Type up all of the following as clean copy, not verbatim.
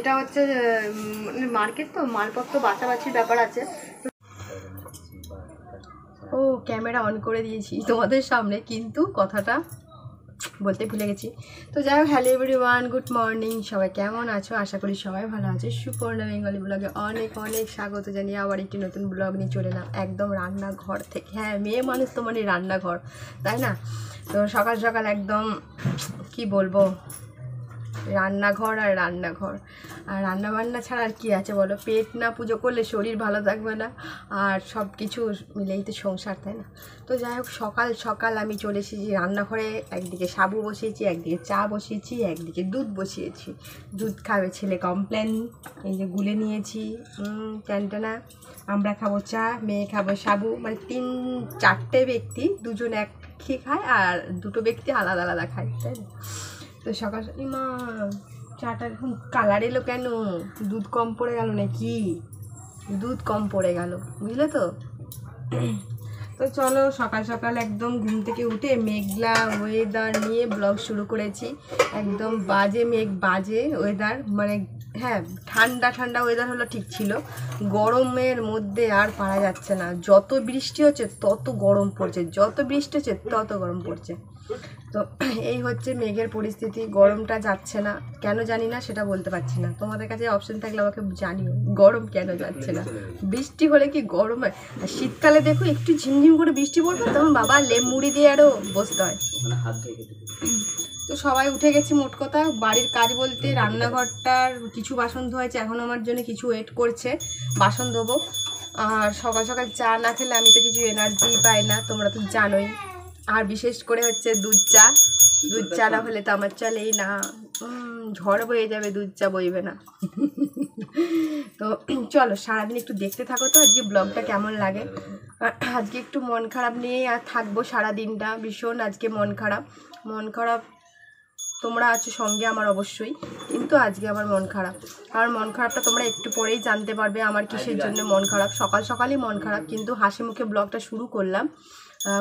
এটা হচ্ছে মার্কেট, তো মালপত্র বাছাবাছির ব্যাপার আছে। ও ক্যামেরা অন করে দিয়েছি তোমাদের সামনে, কিন্তু কথাটা বলতে ভুলে গেছি। তো যাই হোক, হ্যালো এভরিওয়ান, গুড মর্নিং, সবাই কেমন আছো? আশা করি সবাই ভালো আছে। সুপর্ণা বেঙ্গলি ব্লগে অনেক অনেক স্বাগত জানিয়ে আবার একটি নতুন ব্লগ নিয়ে চলে এলাম একদম রান্নাঘর থেকে। হ্যাঁ, মেয়ে মানুষ তো মানে রান্নাঘর, তাই না? তো সকাল সকাল একদম কি বলবো, রান্নাঘর আর রান্নাঘর। আর রান্নাবান্না ছাড়া আর কী আছে বলো? পেট না পুজো করলে শরীর ভালো থাকবে না, আর সব কিছু মিলেই তো সংসার, তাই না? তো যাই হোক, সকাল সকাল আমি চলে এসেছি রান্নাঘরে। একদিকে সাবু বসিয়েছি, একদিকে চা বসিয়েছি, একদিকে দুধ বসিয়েছি। দুধ খাবে ছেলে, কমপ্লেন, এই যে গুলে নিয়েছি ক্যান্টানা। আমরা খাবো চা, মেয়ে খাবো সাবু, মানে 3-4টে ব্যক্তি, দুজন এক খেয়ে খায় আর দুটো ব্যক্তি আলাদা আলাদা খায়, তাই না? তো সকাল মা চাটা এখন কালার এলো কেন? দুধ কম পড়ে গেল নাকি? দুধ কম পড়ে গেল, বুঝলে তো? তো চলো, সকাল সকাল একদম ঘুম থেকে উঠে মেঘলা ওয়েদার নিয়ে ব্লগ শুরু করেছি। একদম বাজে মেঘ, বাজে ওয়েদার, মানে হ্যাঁ ঠান্ডা ঠান্ডা ওয়েদার হলো ঠিক ছিল, গরমের মধ্যে আর পারা যাচ্ছে না। যত বৃষ্টি হচ্ছে তত গরম পড়ছে, যত বৃষ্টি হচ্ছে তত গরম পড়ছে। তো এই হচ্ছে মেঘের পরিস্থিতি, গরমটা যাচ্ছে না কেন জানি না, সেটা বলতে পারছি না। তোমাদের কাছে অপশন থাকলে আমাকে জানিও, গরম কেন যাচ্ছে না? বৃষ্টি হলে কি গরম হয়? আর শীতকালে দেখো একটু ঝিমঝিম করে বৃষ্টি পড়বে, তখন বাবা লেম মুড়ি দিয়ে আরও বসতে হয়। তো সবাই উঠে গেছি, মোট কথা বাড়ির কাজ বলতে রান্নাঘরটার কিছু বাসন ধোয়াছে, এখন আমার জন্য কিছু ওয়েট করছে, বাসন ধোবো। আর সকাল সকাল চা না খেলে আমি তো কিছু এনার্জি পাই না, তোমরা তো জানোই। আর বিশেষ করে হচ্ছে দুধ চা, দুধ চা না হলে তো আমার চলেই না, ঝড় বয়ে যাবে, দুধ চা বইবে না। তো চলো সারাদিন একটু দেখতে থাকো তো আজকে ব্লগটা কেমন লাগে। আজকে একটু মন খারাপ নিয়ে আর থাকবো সারাদিনটা, ভীষণ আজকে মন খারাপ। মন খারাপ তোমরা আছো সঙ্গে আমার অবশ্যই, কিন্তু আজকে আমার মন খারাপ। আর মন খারাপটা তোমরা একটু পরেই জানতে পারবে আমার কিসের জন্য মন খারাপ। সকাল সকালই মন খারাপ, কিন্তু হাসি মুখে ব্লগটা শুরু করলাম।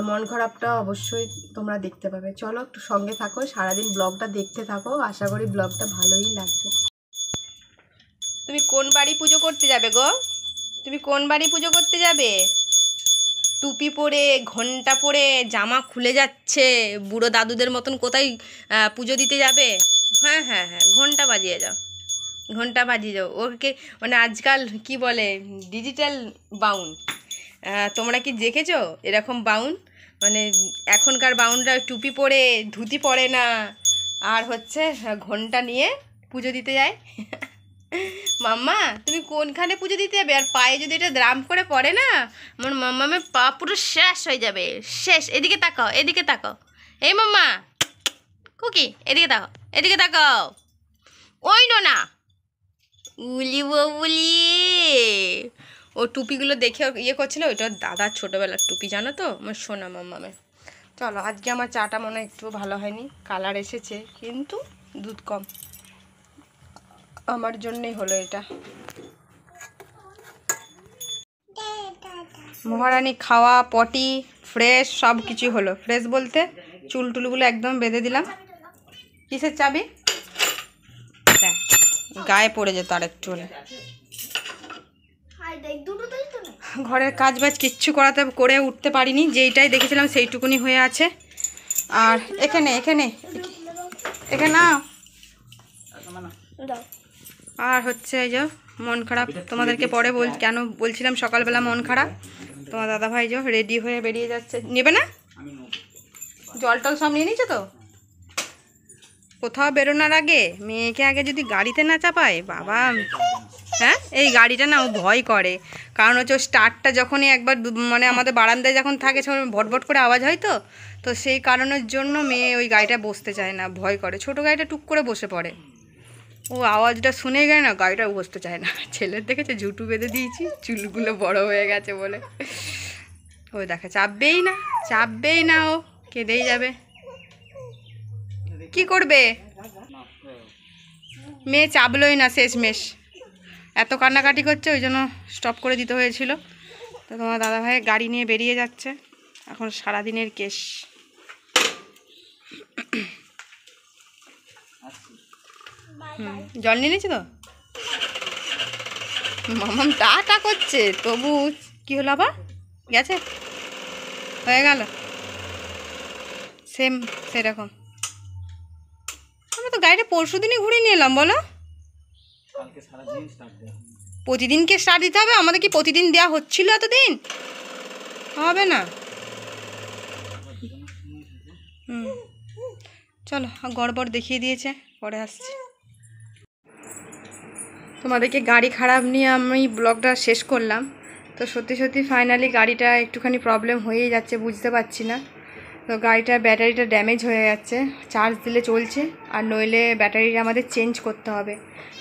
মন খারাপটা অবশ্যই তোমরা দেখতে পাবে। চলো একটু সঙ্গে থাকো, সারাদিন ব্লগটা দেখতে থাকো, আশা করি ব্লগটা ভালোই লাগবে। তুমি কোন বাড়ি পুজো করতে যাবে গো? তুমি কোন বাড়ি পুজো করতে যাবে? টুপি পরে, ঘন্টা পরে, জামা খুলে যাচ্ছে, বুড়ো দাদুদের মতন কোথায় পুজো দিতে যাবে? হ্যাঁ হ্যাঁ হ্যাঁ, ঘন্টা বাজিয়ে যাও, ঘন্টা বাজিয়ে যাও। ওকে মানে আজকাল কি বলে, ডিজিটাল বাউন। তোমরা কি দেখেছো এরকম বাউন? মানে এখনকার বাউনরা টুপি পরে, ধুতি পরে না, আর হচ্ছে ঘন্টা নিয়ে পুজো দিতে যায়। মাম্মা তুমি কোনখানে পুজো দিতে যাবে? আর পায়ে যদি এটা দ্রাম করে পড়ে না, আমার মাম্মামের পা পুরো শেষ হয়ে যাবে, শেষ। এদিকে তাকাও, এদিকে তাকাও, এই মাম্মা কুকি, এদিকে তাকাও, এদিকে তাকাও। ওই না উলি বলি, ও টুপিগুলো দেখে ইয়ে করছিল, ওইটা দাদার ছোটোবেলার টুপি, জানো তো আমার সোনা মাম্মামের। চলো, আজকে আমার চাটা মনে হয় একটু ভালো হয়নি, কালার এসেছে কিন্তু দুধ কম, আমার জন্যই হলো এটা। মহারানী খাওয়া, পটি ফ্রেশ, সব কিছুই হলো। ফ্রেশ বলতে চুল টুলগুলো একদম বেঁধে দিলাম। কিসের চাবি? গায়ে পড়ে যেত আর একটু হলে। ঘরের কাজ বাজ কিচ্ছু করে উঠতে পারিনি, যেইটাই দেখেছিলাম সেইটুকুনি হয়ে আছে। আর এখানে এখানে এখানে আর হচ্ছে এই যে মন খারাপ, তোমাদেরকে পরে কেন বলছিলাম সকালবেলা মন খারাপ। তোমার দাদাভাই যে রেডি হয়ে বেরিয়ে যাচ্ছে, নেবে না? জল টল সব নিয়ে নিয়েছো তো? কোথাও বেরোনোর আগে মেয়েকে আগে যদি গাড়িতে না চাপায় বাবা, হ্যাঁ এই গাড়িটা না ও ভয় করে, কারণ হচ্ছে ও স্টার্টটা যখনই একবার মানে আমাদের বারান্দায় যখন থাকে ভটভট করে আওয়াজ হয়, তো সেই কারণের জন্য মেয়ে ওই গাড়িটা বসতে চায় না, ভয় করে। ছোটো গাড়িটা টুক করে বসে পড়ে, ও আওয়াজটা শুনে গেলে না গাড়িটা বসতে চায় না। ছেলের দেখেছে ঝুঁটু বেঁধে দিয়েছি, চুলগুলো বড় হয়ে গেছে বলে। ও দেখে চাপবেই না, চাপবেই না, ও কেঁদেই যাবে। কি করবে? মেয়ে চাপলই না শেষমেশ, এত কান্নাকাটি করছে, ওই জন্য স্টপ করে দিতে হয়েছিল। তো তোমার দাদাভাই গাড়ি নিয়ে বেরিয়ে যাচ্ছে, এখন সারাদিনের কেস। জল নিয়ে নিয়েছি তো, মামাম টা করছে, তবু কি হলো আবার? গেছে, হয়ে গেল সেম সেরকম। আমরা তো গাড়িটা পরশু দিনই ঘুরিয়ে নিয়ে এলাম, বলো। প্রতিদিনকে স্টার্ট দিতে হবে? আমাদের কি প্রতিদিন দেওয়া হচ্ছিল এতদিন? হবে না। চলো, গড়বড় দেখিয়ে দিয়েছে, পরে আসছি। তোমাদেরকে গাড়ি খারাপ নিয়ে আমি ব্লগটা শেষ করলাম। তো সত্যি সত্যি ফাইনালি গাড়িটা একটুখানি প্রবলেম হয়েই যাচ্ছে, বুঝতে পারছি না। তো গাড়িটার ব্যাটারিটা ড্যামেজ হয়ে যাচ্ছে, চার্জ দিলে চলছে, আর নইলে ব্যাটারিটা আমাদের চেঞ্জ করতে হবে।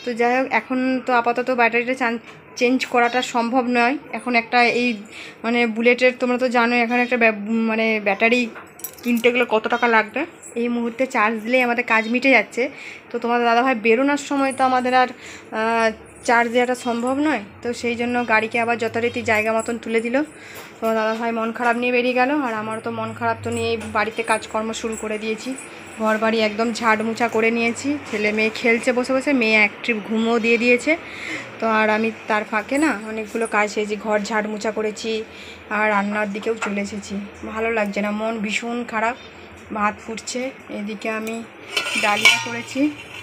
তো যাই হোক, এখন তো আপাতত ব্যাটারিটা চেঞ্জ করাটা সম্ভব নয়। এখন একটা এই মানে বুলেটের, তোমরা তো জানো এখানে একটা মানে ব্যাটারি কিনতে গেলে কত টাকা লাগবে। এই মুহূর্তে চার্জ দিলেই আমাদের কাজ মিটে যাচ্ছে। তো তোমাদের দাদাভাই বেরোনোর সময় তো আমাদের আর চার্জ দেওয়াটা সম্ভব নয়। তো সেই জন্য গাড়িকে আবার যথারীতি জায়গা মতন তুলে দিল। তোমার দাদাভাই মন খারাপ নিয়ে বেরিয়ে গেল, আর আমারও তো মন খারাপ তো নিয়ে বাড়িতে কাজকর্ম শুরু করে দিয়েছি। ঘর বাড়ি একদম ঝাড়মুছা করে নিয়েছি। ছেলে মেয়ে খেলছে বসে বসে, মেয়ে এক ট্রিপ ঘুমও দিয়ে দিয়েছে। তো আর আমি তার ফাঁকে না অনেকগুলো কাজ সেরেছি, ঘর ঝাড়মুছা করেছি, আর রান্নার দিকেও চলে এসেছি। ভালো লাগছে না, মন ভীষণ খারাপ। ভাত ফুটছে, এদিকে আমি ডালিয়া করেছি,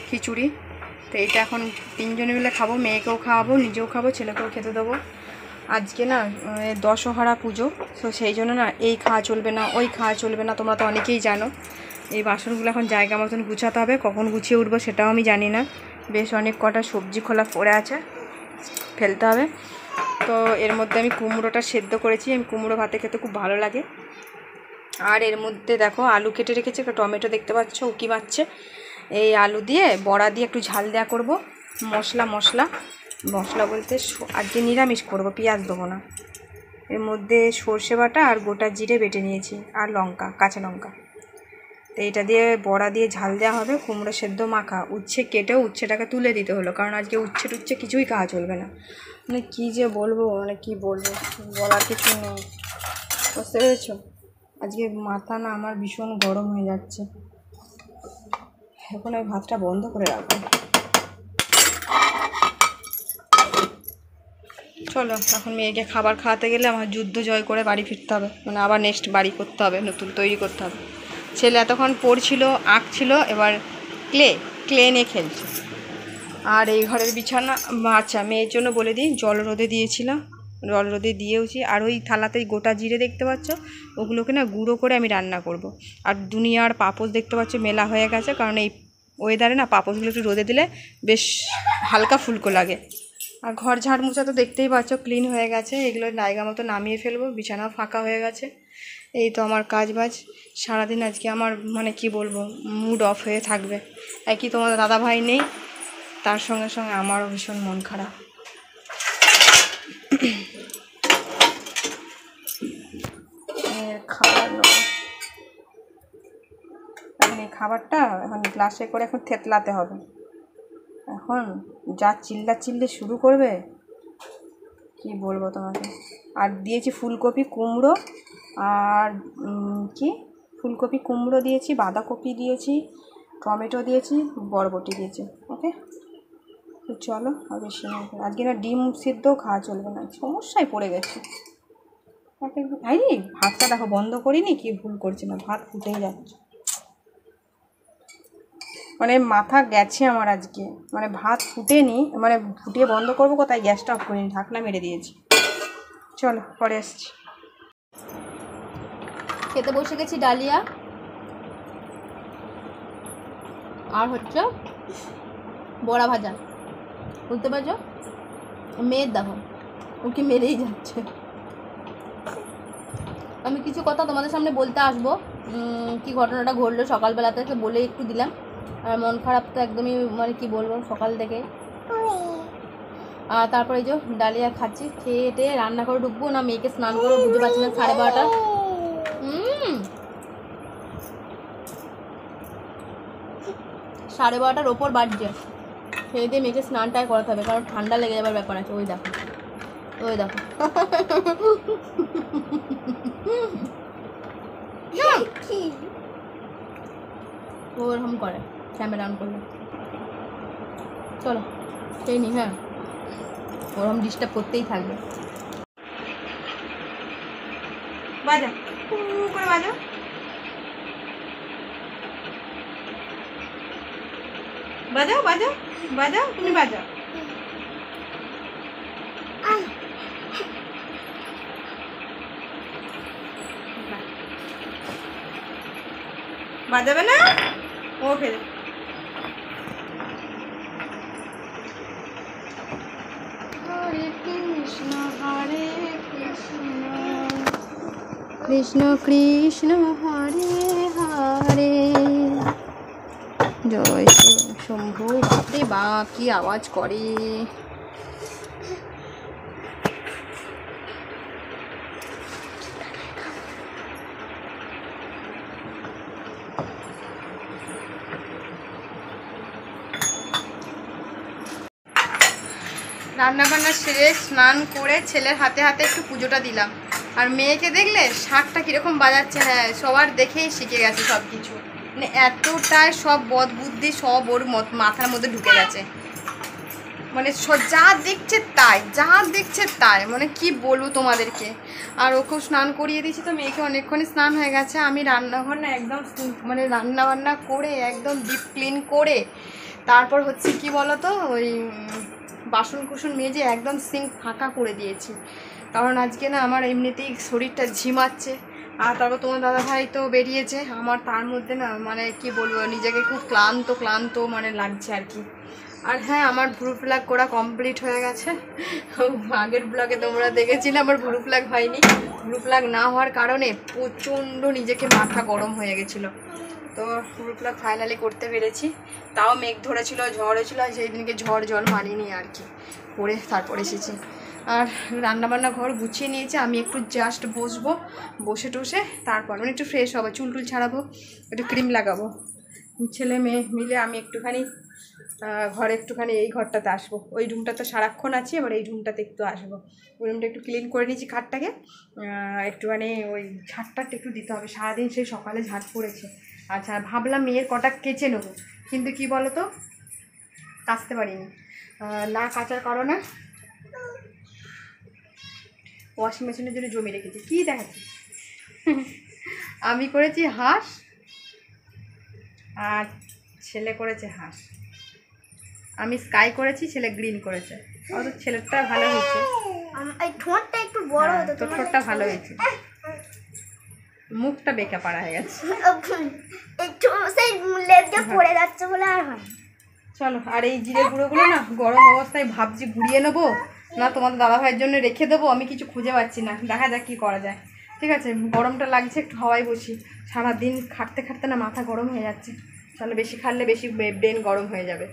খিচুড়ি। তো এটা এখন তিনজনে মিলে খাবো, মেয়েকেও খাওয়াবো, নিজেও খাবো, ছেলেকেও খেতে দেবো। আজকে না দশহরা পুজো, তো সেই জন্য না এই খাওয়া চলবে না, ওই খাওয়া চলবে না, তোমরা তো অনেকেই জানো। এই বাসনগুলো এখন জায়গা মতন গুছাতে হবে, কখন গুছিয়ে উঠবো সেটাও আমি জানি না। বেশ অনেক কটা সবজি খোলা পড়ে আছে, ফেলতে হবে। তো এর মধ্যে আমি কুমড়োটা সেদ্ধ করেছি, আমি কুমড়ো ভাতে খেতে খুব ভালো লাগে। আর এর মধ্যে দেখো আলু কেটে রেখেছি, একটা টমেটো দেখতে পাচ্ছ উকি মারছে। এই আলু দিয়ে বড়া দিয়ে একটু ঝাল দেওয়া করবো। মশলা বলতে আজকে নিরামিষ করব, পেঁয়াজ দেবো না। এর মধ্যে সর্ষে বাটা আর গোটা জিরে বেটে নিয়েছি, আর লঙ্কা, কাঁচা লঙ্কা। তো এটা দিয়ে বড়া দিয়ে ঝাল দেওয়া হবে। কুমড়ো সেদ্ধ মাখা, উচ্ছে কেটেও উচ্ছেটাকে তুলে দিতে হলো, কারণ আজকে উচ্ছে কিছুই খাওয়া চলবে না। মানে কী যে বলবো, মানে কী বলবো, বলার কিছু নেই, বুঝতে পেরেছো? আজকে মাথা না আমার ভীষণ গরম হয়ে যাচ্ছে। এখন আমি ভাতটা বন্ধ করে রাখবো। চলো, এখন মেয়েকে খাবার খাওয়াতে গেলে আমার যুদ্ধ জয় করে বাড়ি ফিরতে হবে, মানে আবার নেক্সট বাড়ি করতে হবে, নতুন তৈরি করতে হবে। ছেলে এতক্ষণ পড়ছিল, আঁকছিল, এবার ক্লে নিয়ে খেলছে। আর এই ঘরের বিছানা, আচ্ছা মেয়ের জন্য বলে দিই, জল রোদে দিয়েছিলাম, জল রোদে দিয়েওছি। আর ওই থালাতেই গোটা জিরে দেখতে পাচ্ছ, ওগুলোকে না গুঁড়ো করে আমি রান্না করব। আর দুনিয়ার পাপোশ দেখতে পাচ্ছ মেলা হয়ে গেছে, কারণ এই ওয়েদারে না পাপোশগুলো একটু রোদে দিলে বেশ হালকা ফুলকো লাগে। আর ঘর ঝাড় মোছা তো দেখতেই পাচ্ছ ক্লিন হয়ে গেছে, এগুলো জায়গা মতো নামিয়ে ফেলবো, বিছানাও ফাঁকা হয়ে গেছে। এই তো আমার কাজ বাজ সারাদিন। আজকে আমার মানে কি বলবো, মুড অফ হয়ে থাকবে। একই তোমার দাদা ভাই নেই, তার সঙ্গে সঙ্গে আমারও ভীষণ মন খারাপ। খাবার নেব এখন, এই খাবারটা এখন গ্লাসে করে এখন থেতলাতে হবে। এখন যা চিল্লি শুরু করবে, কি বলবো তোমাকে। আর দিয়েছি ফুলকপি কুমড়ো, আর ফুলকপি কুমড়ো দিয়েছি, বাঁধাকপি দিয়েছি, টমেটো দিয়েছি, বরবটি দিয়েছি। ওকে, তো চলো, আর বেশি না। আজকে না ডিম সিদ্ধও খাওয়া চলবে না, সমস্যায় পড়ে গেছে। ভাতটা দেখো বন্ধ করিনি, কি ভুল করছি না, ভাত ফুটেই যাচ্ছে। মানে মাথা গেছে আমার আজকে, মানে ভাত ফুটেনি, মানে ফুটিয়ে বন্ধ করবো কোথায়, গ্যাসটা অফ করিনি, ঢাকনা মেরে দিয়েছি। চলো পরে আসছি। খেতে বসে গেছি ডালিয়া, আর হচ্ছে বড়া ভাজা। বুঝতে পারছো, মেয়ের দেখো ও কি মেরেই যাচ্ছে। আমি কিছু কথা তোমাদের সামনে বলতে আসবো, কি ঘটনাটা ঘটলো সকালবেলাতে, তো বলে একটু দিলাম। আর মন খারাপ তো একদমই, মানে কি বলবো, সকাল থেকে। আর তারপরে এই যে ডালিয়া খাচ্ছি, খেয়ে টেয়ে রান্না করে ঢুকবো না মেয়েকে স্নান করবো, বুঝতে পারছি না। 12:30, 12:30 ওপর বাজছে। খেয়ে দিয়ে মেয়েকে স্নানটাই করাতে হবে, কারণ ঠান্ডা লেগে যাবার ব্যাপার আছে। ওই দেখো ও এরকম করে ক্যামেরা অন করলে। চলো সেই নি, হ্যাঁ ওরম ডিস্টার্ব করতেই থাকবে। বাজা করে বাজা, বাজাও বাজাও বাজাও, তুমি বাজাও। বাজাবে না ও ফেলে। হরে কৃষ্ণ হরে কৃষ্ণ কৃষ্ণ কৃষ্ণ হরে হরে, জয় শিব শম্ভু। বাপরে বাপ কি আওয়াজ করে। রান্নাবান্না সেরে স্নান করে ছেলের হাতে হাতে একটু পুজোটা দিলাম। আর মেয়েকে দেখলে শাকটা কীরকম বাজাচ্ছে, হ্যাঁ সবার দেখেই শিখে গেছে সব কিছু, মানে এতটাই সব বদবুদ্ধি সব ওর মাথার মধ্যে ঢুকে গেছে, মানে যা দেখছে তাই, মানে কি বলবো তোমাদেরকে। আর ওকেও স্নান করিয়ে দিয়েছি, তো মেয়েকে অনেকক্ষণই স্নান হয়ে গেছে। আমি রান্নাঘর না একদম মানে রান্নাবান্না করে একদম ডিপ ক্লিন করে তারপর হচ্ছে কি বলো তো, ওই বাসন কুসন মেজে একদম সিঙ্ক ফাঁকা করে দিয়েছি, কারণ আজকে না আমার এমনিতেই শরীরটা ঝিমাচ্ছে। আর তারপর তোমার দাদাভাই তো বেরিয়েছে, আমার তার মধ্যে না মানে কি বলবো, নিজেকে খুব ক্লান্ত মানে লাগছে আর কি। আর হ্যাঁ আমার ভুরু প্লাগ করা কমপ্লিট হয়ে গেছে। আগের ব্লগে তোমরা দেখেছিলে আমার ভুরু প্লাগ হয়নি, ভুরু প্লাগ না হওয়ার কারণে প্রচণ্ড নিজেকে মাথা গরম হয়ে গেছিলো, তো ভুরু প্লাগ ফাইনালি করতে পেরেছি। তাও মেঘ ধরেছিল, ঝড় হয়েছিল, সেই দিনকে ঝড় জল মানিনি আর কি, করে তারপর এসেছি। আর রান্নাবান্না ঘর গুছিয়ে নিয়েছি, আমি একটু জাস্ট বসবো, বসে টসে তারপর মানে একটু ফ্রেশ হবো, চুল টুল ছাড়াবো, একটু ক্রিম লাগাবো, ছেলে মেয়ে মিলে আমি একটুখানি ঘরে একটুখানি এই ঘরটাতে আসবো। ওই রুমটা তো সারাক্ষণ আছি, এবার এই রুমটাতে একটু আসবো। ওই রুমটা একটু ক্লিন করে নিয়েছি, খাটটাকে একটুখানি ওই ঝাড়টা একটু দিতে হবে, সারাদিন সেই সকালে ঝাড় পড়েছে। আচ্ছা ভাবলাম মেয়ের কটা কেচে নেবো, কিন্তু কি বলো তো কাচতে পারিনি, না কাচার কারণে ওয়াশিং মেশিনের জন্য জমি রেখেছি। কী দেখাচ্ছি, আমি করেছি হাঁস আর ছেলে করেছে হাঁস, আমি স্কাই করেছি, ছেলে গ্রিন করেছে। অত ছেলেরটা ভালো হয়েছে, ঠোঁটটা একটু বড় হতো, তোর ঠোঁটটা ভালো হয়েছে, মুখটা বেঁকা পাড়া হয়ে গেছে, সেই লেজটা পড়ে যাচ্ছে বলে আর হয়। চলো, আর এই জিরে গুঁড়োগুলো না গরম অবস্থায় ভাবছি ঘুরিয়ে নেবো না তোমাদের দাদাভাইয়ের জন্য রেখে দেবো, আমি কিছু খুঁজে পাচ্ছি না, দেখা যাক কী করা যায়। ঠিক আছে, গরমটা লাগছে, একটু হাওয়ায় বসি, সারাদিন খাটতে খাটতে না মাথা গরম হয়ে যাচ্ছে, তাহলে বেশি খাটলে বেশি ব্রেন গরম হয়ে যাবে।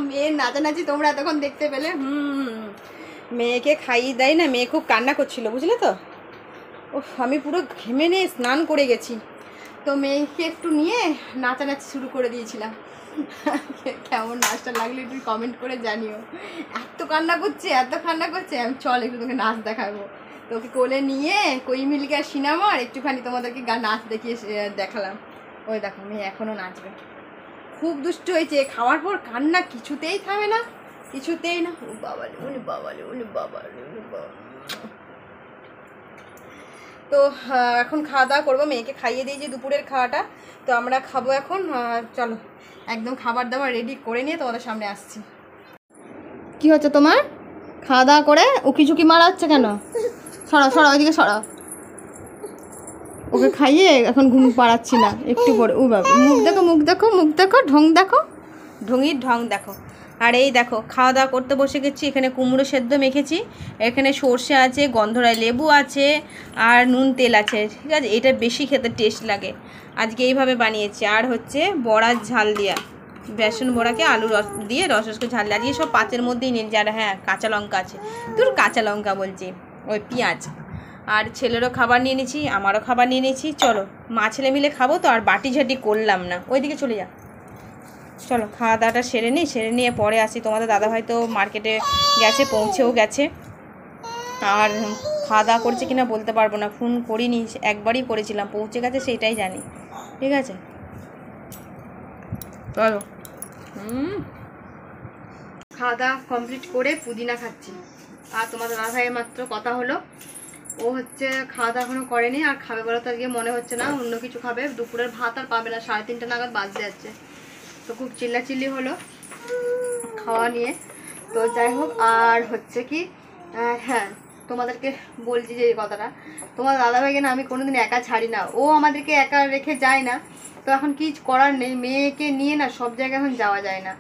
মেয়ের নাচানাচি তোমরা এতক্ষণ দেখতে পেলে। মেয়েকে খাইয়ে দেয় না, মেয়ে খুব কান্না করছিল বুঝলে তো। আমি পুরো ঘেমে নিয়ে স্নান করে গেছি, তো মেয়েকে একটু নিয়ে নাচানাচি শুরু করে দিয়েছিলাম। কেমন নাচটা লাগলো একটু কমেন্ট করে জানিও। এত কান্না করছে, আমি চল একটু তোকে নাচ দেখাবো। তোকে কোলে নিয়ে কই মিলকে আর সিনেমার একটুখানি তোমাদেরকে নাচ দেখিয়ে দেখালাম। ওই দেখো মেয়ে এখনও নাচবে, খুব দুষ্ট হয়েছে, খাওয়ার পর কান্না কিছুতেই থামে না, কিছুতেই না। ও বাবালে উনি বাবালে উনি বাবালে উনি বাবা। তো এখন খাওয়া দাওয়া করবো, মেয়েকে খাইয়ে দিয়েছি দুপুরের খাওয়াটা, তো আমরা খাবো এখন। চলো একদম খাবার দাবার রেডি করে নিয়ে তোমাদের সামনে আসছি। কি হচ্ছে তোমার? খাওয়া দাওয়া করে উকি ঝুঁকি মারা হচ্ছে কেন? সরা ওইদিকে সরা। ওকে খাইয়ে এখন ঘুম পাড়াচ্ছি না, একটু পরে। ও বাবা, মুখ দেখো ঢঙির ঢং দেখো। আর এই দেখো খাওয়া দাওয়া করতে বসে গেছি, এখানে কুমড়ো সেদ্ধ মেখেছি, এখানে সর্ষে আছে, গন্ধরাই লেবু আছে, আর নুন তেল আছে, ঠিক আছে। এটা বেশি খেতে টেস্ট লাগে, আজকে এইভাবে বানিয়েছি। আর হচ্ছে বড়ার ঝাল দিয়া, বেসন বড়াকে আলু রস দিয়ে রসকে ঝাল দিয়ে, আজকে সব পাঁচের মধ্যেই নিয়ে। আর হ্যাঁ কাঁচা লঙ্কা আছে, তোর কাঁচা লঙ্কা বলছি, ওই পেঁয়াজ আর ছেলেরও খাবার নিয়ে নিয়েছি, আমারও খাবার নিয়ে নিয়েছি। চলো মা ছেলে মিলে খাবো তো, আর বাটি ঝাটি করলাম না, ওইদিকে চলে যা। চলো খাওয়া দাওয়াটা সেরে নিয়ে পরে আসি। তোমাদের দাদাভাই তো মার্কেটে গেছে, পৌঁছেও গেছে। আর খাওয়া দাওয়া করছে কিনা বলতে পারবো না, ফোন করিনি, একবারই করেছিলাম, পৌঁছে গেছে সেইটাই জানি। ঠিক আছে চলো। খাওয়া দাওয়া কমপ্লিট করে পুদিনা খাচ্ছি। আর তোমাদের দাদাভাইয়ের মাত্র কথা হলো, ও হচ্ছে খাওয়া দাওয়া এখনো করেনি, আর খাবে বলে তো আজকে মনে হচ্ছে না, অন্য কিছু খাবে। দুপুরের ভাত আর পাবে না, 3:30 নাগাদ বাজতে যাচ্ছে। তো খুব চিল্লাচিল্লি হলো খাওয়া নিয়ে। তো যাই হোক, আর হচ্ছে কি, হ্যাঁ তোমাদেরকে বলছি যে এই কথাটা, তোমার দাদাভাইকে না আমি কোনোদিন একা ছাড়ি না, ও আমাদেরকে একা রেখে যায় না। তো এখন কি করার নেই, মেয়েকে নিয়ে না সব জায়গায় এখন যাওয়া যায় না।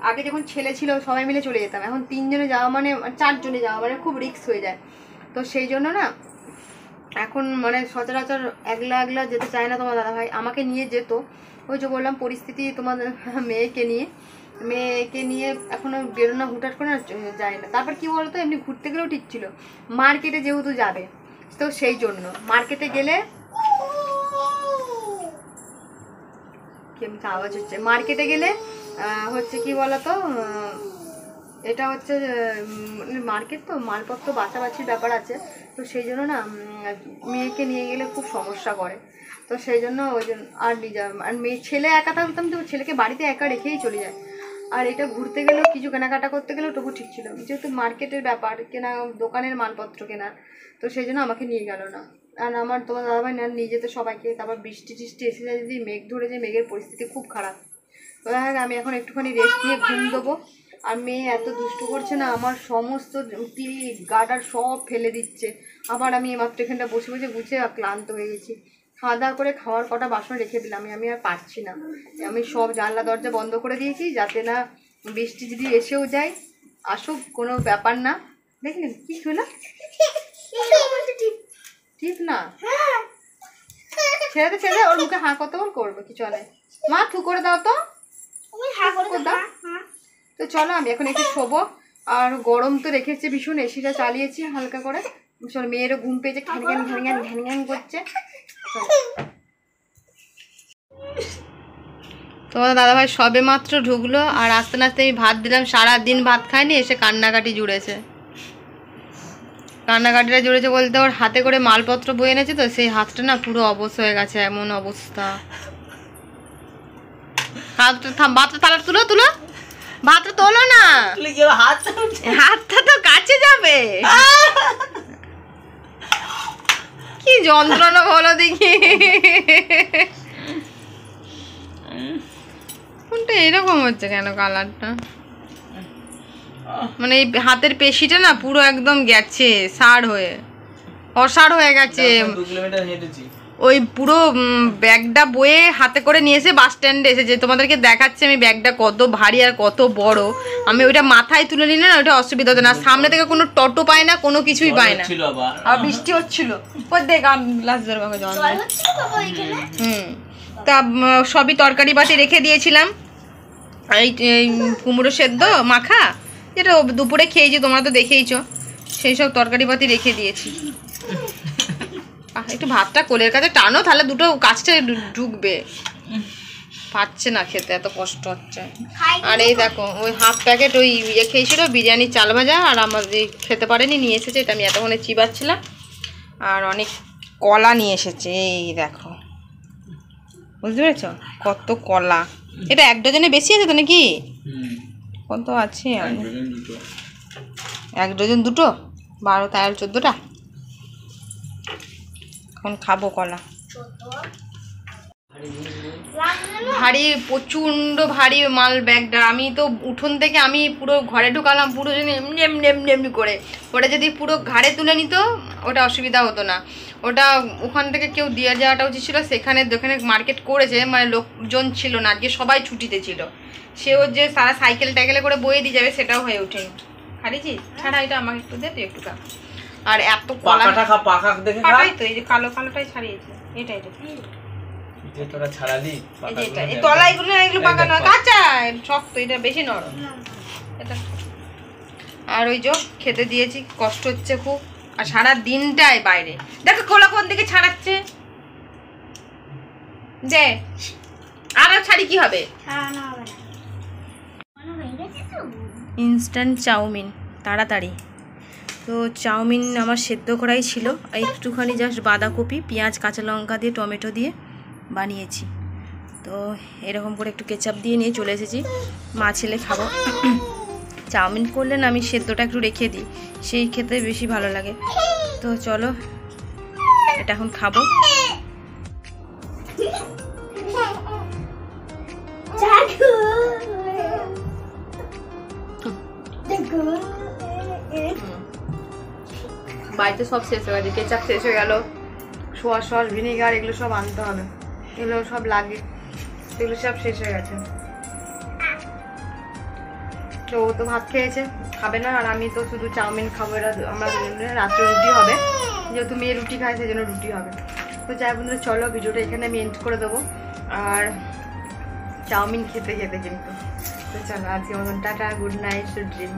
আগে যখন ছেলে ছিল সবাই মিলে চলে যেতাম, এখন 3 জনে যাওয়া মানে 4 জনে যাওয়া মানে খুব রিস্ক হয়ে যায়। তো সেই জন্য না এখন মানে সচরাচর একলা যেতে চায় না তোমার দাদাভাই, আমাকে নিয়ে যেত। ওই যে বললাম পরিস্থিতি, তোমাদের মেয়েকে নিয়ে এখনো বেরোনো হুটহাট করে না যায় না। তারপর কি বলতো, এমনি ঘুরতে গেলেও ঠিক ছিল, মার্কেটে যেহেতু যাবে তো সেই জন্য মার্কেটে গেলে কেমন আওয়াজ হচ্ছে, মার্কেটে গেলে হচ্ছে কি বলতো, এটা হচ্ছে মার্কেট তো মালপত্র বাছাবাছির ব্যাপার আছে। তো সেই জন্য না মেয়েকে নিয়ে গেলে খুব সমস্যা করে। তো সেই জন্য ওই জন্য আর আর ছেলে একা থাকতাম তো ছেলেকে বাড়িতে একা রেখেই চলে যায়। আর এটা ঘুরতে গেলেও কিছু কেনাকাটা করতে গেলেও তবু ঠিক ছিল, যেহেতু মার্কেটের ব্যাপার, কেনা দোকানের মালপত্র কেনা, তো সেই জন্য আমাকে নিয়ে গেল না। আর আমার তোমার দাদাভাই না নিয়ে যেতে সবাইকে, তারপর বৃষ্টি টিষ্টি এসে যায়, যদি মেঘ ধরে যায়, মেঘের পরিস্থিতি খুব খারাপ। তো আমি এখন একটুখানি রেস্ট নিয়ে ঘুম দেবো। আর মেয়ে এত দুষ্টু করছে না, আমার সমস্ত গার্ডার সব ফেলে দিচ্ছে। আবার আমি মাত্র এখানটা বসে গুছিয়ে ক্লান্ত হয়ে গেছি। খাওয়া দাওয়া করে খাওয়ার কটা বাসন রেখে দিলাম, আমি আর পারছি না। আমি সব জানলা দরজা বন্ধ করে দিয়েছি, যাতে না বৃষ্টি যদি এসেও যায়, আসুক, কোনো ব্যাপার না। দেখলেন কি হলো, ঠিক না, ছেড়ে ওর মুখে হাঁ কত করবো, কিছু নেই। মা থু করে দাও তো, দাও। তো চলো আমি এখন একটু শোবো। আর গরম তো রেখেছে ভীষণ, এসিটা চালিয়েছি হালকা করে। চলো মেয়েরও ঘুম পেয়েছে, ঘ্যান করছে। তোমার দাদাভাই সবে মাত্র ঢুকলো, আর আস্তে আস্তে আমি ভাত দিলাম, সারাদিন ভাত খায়নি, এসে কান্নাকাটি জুড়েছে। কান্নাকাটিটা জুড়েছে বলতে ওর হাতে করে মালপত্র বয়ে এনেছে, তো সেই হাতটা না পুরো অবশ হয়ে গেছে, এমন অবস্থা। ভাতটা তাহলে তুলো ভাতটা তোলো না, হাতটা তো কাছে যাবে। কি যন্ত্রণা বলো দেখি, কোনটা এরকম হচ্ছে কেন কালারটা, মানে এই হাতের পেশিটা না পুরো একদম গেছে, অসাড় হয়ে গেছে। ওই পুরো ব্যাগটা বয়ে হাতে করে নিয়ে এসে বাস স্ট্যান্ডে এসেছে, তোমাদেরকে দেখাচ্ছে আমি ব্যাগটা কত ভারী আর কত বড়। আমি ওইটা মাথায় তুলে নিলে না ওইটা অসুবিধা হতো না, সামনে থেকে কোনো টোটো পায় না, কোনো কিছুই পায় না। আর বৃষ্টি হচ্ছিল, ওই দেখ গ্লাস জল। তা সবই তরকারি বাটি রেখে দিয়েছিলাম, এই কুমড়ো সেদ্ধ মাখা, যেটা দুপুরে খেয়েছি, তোমরা তো দেখেইছো, সেই সব তরকারি বাটি রেখে দিয়েছি। একটু ভাতটা কোলের কাছে টানো, তাহলে দুটো কাছটা ঢুকবে। পাচ্ছে না খেতে, এত কষ্ট হচ্ছে। আর এই দেখো ওই হাফ প্যাকেট ওই খেয়েছিল বিরিয়ানির চাল ভাজা, আর আমার খেতে পারেনি, নিয়ে এসেছে, এটা আমি এতক্ষণে চিবাচ্ছিলাম। আর অনেক কলা নিয়ে এসেছে, এই দেখো, বুঝতে পেরেছ কত কলা। এটা 1 ডজনে বেশি আছে তো নাকি, কত আছে? 1 ডজন 2টো, 12 তার 14টা। এখন খাবো কলা। ভারী, প্রচণ্ড ভারী মাল ব্যাগটা। আমি তো উঠোন থেকে আমি পুরো ঘরে ঢুকালাম, পুরো যেন এমনি করে। ওটা যদি পুরো ঘাড়ে তুলে নিত ওটা অসুবিধা হতো না, ওটা ওখান থেকে কেউ দিয়ে যাওয়াটা উচিত ছিল। যেখানে মার্কেট করেছে, মানে লোকজন ছিল না, আজকে সবাই ছুটিতে ছিল, সেও যে সারা সাইকেল টাইকেলে করে বয়ে দিয়ে যাবে সেটাও হয়ে ওঠেনি। খারিছি ছাড়া, এটা আমাকে একটু দে, একটু খা। আর এত কলা, পাকাই তো, এই যে কালো কালোটাই ছাড়িয়েছে, এটা শক্ত, এটা বেশি নরম। আর ওই যে খেতে দিয়েছি, কষ্ট হচ্ছে খুব, আর সারা দিনটাই বাইরে। দেখো খোলা কোন দিকে ছাড়াচ্ছে, যে আর ছাড়ি কি হবে? ইনস্ট্যান্ট চাউমিন, তাড়াতাড়ি। তো চাউমিন আমার সেদ্ধ করাই ছিল, একটুখানি জাস্ট বাঁধাকপি, পেঁয়াজ, কাঁচা লঙ্কা দিয়ে, টমেটো দিয়ে বানিয়েছি। তো এরকম করে একটু কেচাপ দিয়ে নিয়ে চলে এসেছি, মা ছেলে খাবো। চাউমিন করলে না আমি সেদ্ধটা একটু রেখে দিই, সেই খেতে বেশি ভালো লাগে। তো চলো এটা এখন খাবো। বাড়িতে সব শেষ হয়ে গেছে, কেচাপ শেষ হয়ে গেল, সোয়া সস, ভিনেগার এগুলো সব আনতে হবে, এগুলো সব লাগে, এগুলো সব শেষ হয়ে গেছে। তো ও তো ভাত খেয়েছে, খাবে না, আর আমি তো শুধু চাউমিন খাবো। এরা আমরা রাত্রে রুটি হবে, যেহেতু মেয়ে রুটি খায় সেই জন্য রুটি হবে। তো যাই বন্ধুরা চলো ভিডিওটা এখানে আমি এন্ড করে দেবো, আর চাউমিন খেতে খেতে কিন্তু। তো চলো আজকে মতন tata, good night, sweet dream.